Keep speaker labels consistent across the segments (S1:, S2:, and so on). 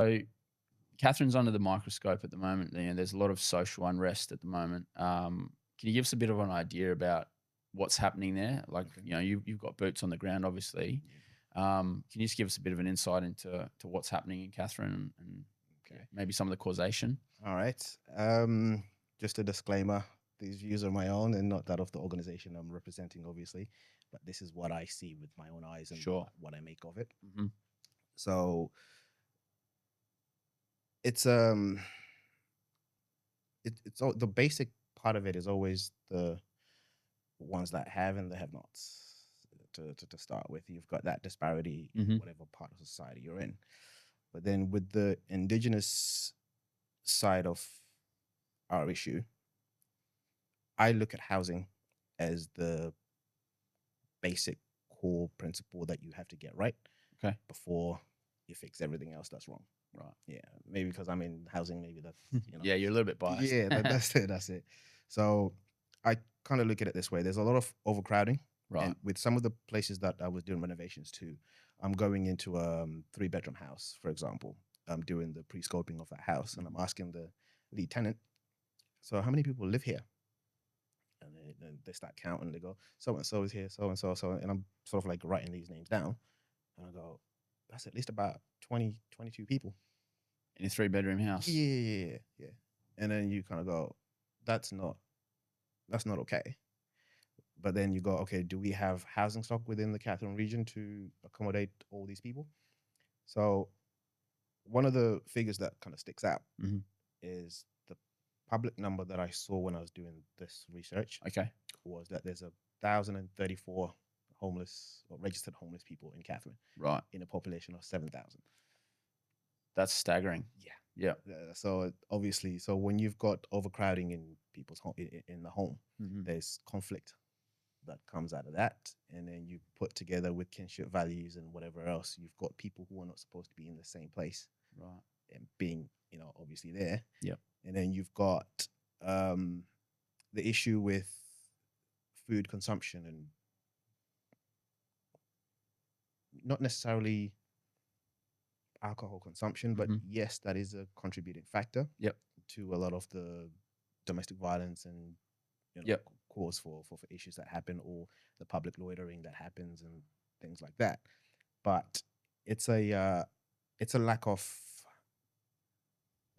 S1: So Catherine's under the microscope at the moment. You know, there's a lot of social unrest at the moment. Can you give us a bit of an idea about what's happening there? Like,
S2: Okay.
S1: you know, you've got boots on the ground, obviously. Can you just give us a bit of an insight into what's happening in Catherine and
S2: Okay.
S1: maybe some of the causation?
S2: All right. Just a disclaimer: these views are my own and not that of the organization I'm representing, obviously. But this is what I see with my own eyes and
S1: Sure.
S2: what I make of it.
S1: Hmm.
S2: So it's the basic part of it is always the ones that have and the have-nots. To start with, you've got that disparity in
S1: Hmm.
S2: whatever part of society you're in. But then with the indigenous side of our issue, I look at housing as the basic core principle that you have to get right
S1: Okay.
S2: before you fix everything else that's wrong.
S1: Right.
S2: Yeah, maybe because I'm in housing, maybe that's
S1: Yeah, you're a little bit biased.
S2: yeah, that's it. That's it. So I kind of look at it this way: there's a lot of overcrowding,
S1: Right.
S2: and with some of the places that I was doing renovations to, I'm going into a 3-bedroom house, for example. I'm doing the pre-scoping of that house, and I'm asking the lead tenant, "So how many people live here?" And then they start counting. They go, "So and so is here, so and so, so," and I'm sort of like writing these names down, and I go, "That's at least about 20, 22 people."
S1: In a 3-bedroom house.
S2: Yeah. And then you kind of go, "That's not okay." But then you go, "Okay, do we have housing stock within the Katherine region to accommodate all these people?" So one of the figures that kind of sticks out
S1: Hmm.
S2: is the public number that I saw when I was doing this research
S1: Okay.
S2: was that there's 1,034 homeless or registered homeless people in Katherine
S1: Right.
S2: in a population of 7,000.
S1: That's staggering.
S2: Yeah.
S1: Yeah.
S2: So obviously, so when you've got overcrowding in people's home in the home,
S1: Hmm.
S2: there's conflict that comes out of that, and then you put together with kinship values and whatever else, you've got people who are not supposed to be in the same place
S1: Right.
S2: and being, obviously there.
S1: Yep.
S2: And then you've got um, the issue with food consumption and not necessarily alcohol consumption, but
S1: Hmm.
S2: yes, that is a contributing factor
S1: Yep.
S2: to a lot of the domestic violence and
S1: Yep.
S2: cause for issues that happen or the public loitering that happens and things like that. But it's a lack of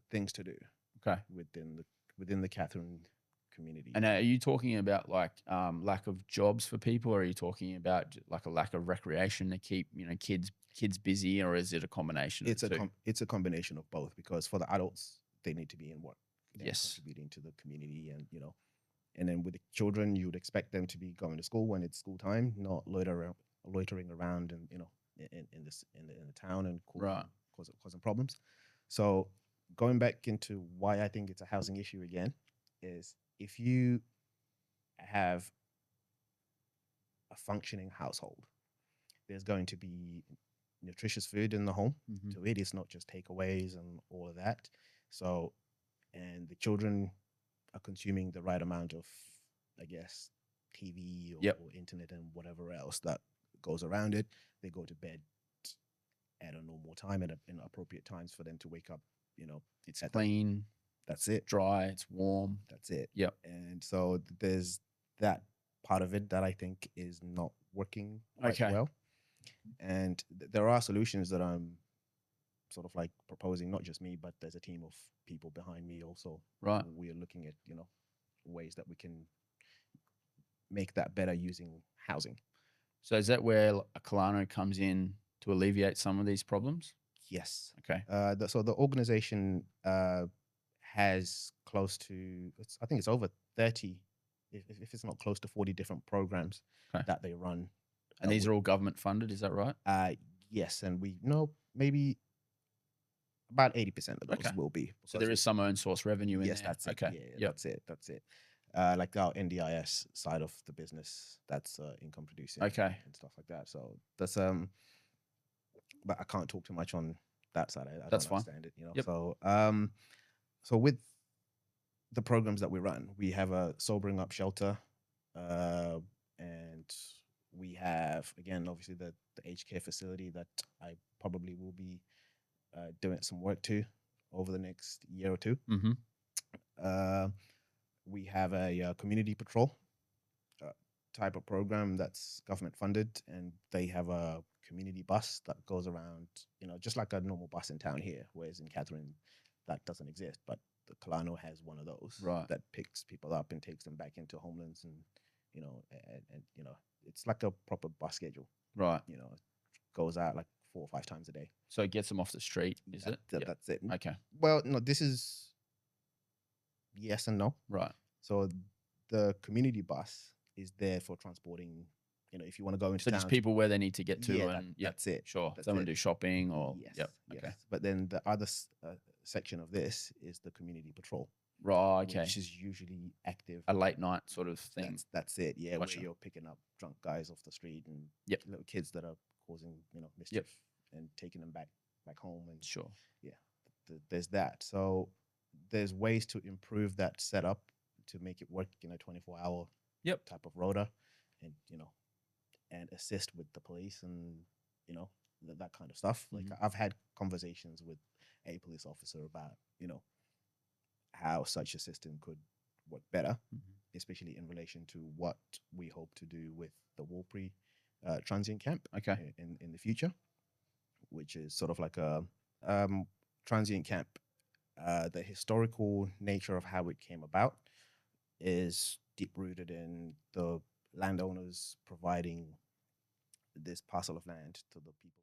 S2: things to do
S1: Okay.
S2: within the Catherine community.
S1: And are you talking about like lack of jobs for people, or are you talking about like a lack of recreation to keep kids busy, or is it a combination of the two?
S2: It's a combination of both, because for the adults they need to be in work and
S1: Yes.
S2: contributing to the community, and and then with the children you would expect them to be going to school when it's school time, not loitering around and in the town and
S1: Right.
S2: causing problems. So going back into why I think it's a housing issue again is if you have a functioning household, there's going to be nutritious food in the home
S1: Hmm.
S2: to it. It's not just takeaways and all of that. So, and the children are consuming the right amount of, I guess, TV
S1: Yep.
S2: or internet and whatever else that goes around it. They go to bed at a normal time and in appropriate times for them to wake up,
S1: It's
S2: at that.
S1: clean,
S2: That's it.
S1: dry, it's warm.
S2: That's it.
S1: Yep.
S2: And so there's that part of it that I think is not working quite
S1: Okay.
S2: well. And there are solutions that I'm sort of like proposing, not just me, but there's a team of people behind me also.
S1: Right.
S2: We are looking at, ways that we can make that better using housing.
S1: So is that where a Kalano comes in to alleviate some of these problems?
S2: Yes.
S1: Okay.
S2: So the organization has close to, I think it's over 30, if it's not close to 40 different programs
S1: Okay.
S2: that they run.
S1: And these are all government funded, is that right?
S2: Yes, and we know maybe about 80% of those
S1: Okay.
S2: will be.
S1: So there is some own source revenue in
S2: Yes,
S1: there.
S2: that's it.
S1: Okay.
S2: Yeah,
S1: Yep.
S2: that's it. Like our NDIS side of the business, that's income producing.
S1: Okay.
S2: And stuff like that. So that's but I can't talk too much on that side. I
S1: That's
S2: don't
S1: fine.
S2: understand it.
S1: Yep.
S2: So with the programs that we run, we have a sobering up shelter, and we have, again, obviously the aged care facility that I probably will be doing some work too over the next year or two.
S1: Mm-hmm.
S2: Uh, we have a community patrol uh, type of program that's government funded, and they have a community bus that goes around, just like a normal bus in town here, whereas in Katherine, that doesn't exist. But the Kalano has one of those
S1: Right.
S2: that picks people up and takes them back into homelands, and it's like a proper bus schedule.
S1: Right.
S2: Goes out like 4 or 5 times a day.
S1: So it gets them off the street, is it? Yep.
S2: That's it.
S1: Okay.
S2: Well, no, this is yes and no.
S1: Right.
S2: So the community bus is there for transporting. If you want to go into
S1: So
S2: town,
S1: just people where they need to get to,
S2: yeah,
S1: and
S2: that's it.
S1: Sure.
S2: That's
S1: They want
S2: it.
S1: to do shopping or
S2: Yes,
S1: yep.
S2: yes.
S1: Okay.
S2: But then the other section of this is the community patrol,
S1: Right. Okay.
S2: which is usually active.
S1: A late night sort of thing.
S2: That's it. Yeah,
S1: Gotcha.
S2: where you're picking up drunk guys off the street and
S1: Yep.
S2: little kids that are causing mischief and taking them back home. And
S1: Sure.
S2: yeah, there's that. So there's ways to improve that setup to make it work 24-hour
S1: Yep.
S2: type of rota, and and assist with the police and that kind of stuff. Like I've had conversations with a police officer about how such a system could work better, especially in relation to what we hope to do with the Warlpiri transient camp
S1: Okay.
S2: in the future, which is sort of like a transient camp. The historical nature of how it came about is deep rooted in the landowners providing this parcel of land to the people